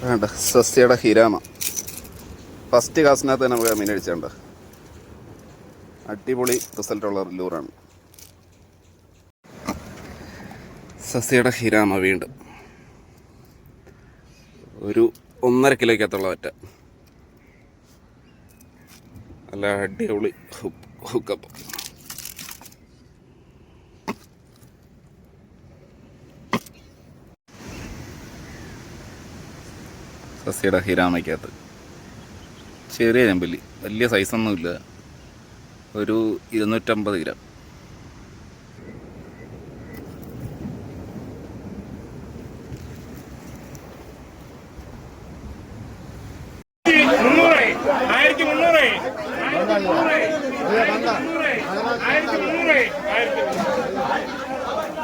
വേണ്ട സസ്യയുടെ ഹിരാമ ഫസ്റ്റ് കാസിനകത്ത് തന്നെ നമുക്ക് മീൻ അടിച്ചുണ്ട്. അടിപൊളി റിസൾട്ടുള്ള ലൂറാണ് സസ്യയുടെ ഹിരാമ. വീണ്ടും ഒരു 1.5 കിലോയ്ക്കകത്തുള്ള വറ്റ. നല്ല അടിപൊളി ഹുക്കപ്പ്. സസ്യയുടെ ഹിരാമയ്ക്കകത്ത് ചെറിയ ചെമ്പല്ലി, വലിയ സൈസൊന്നുമില്ല, ഒരു 250 ഗ്രാം.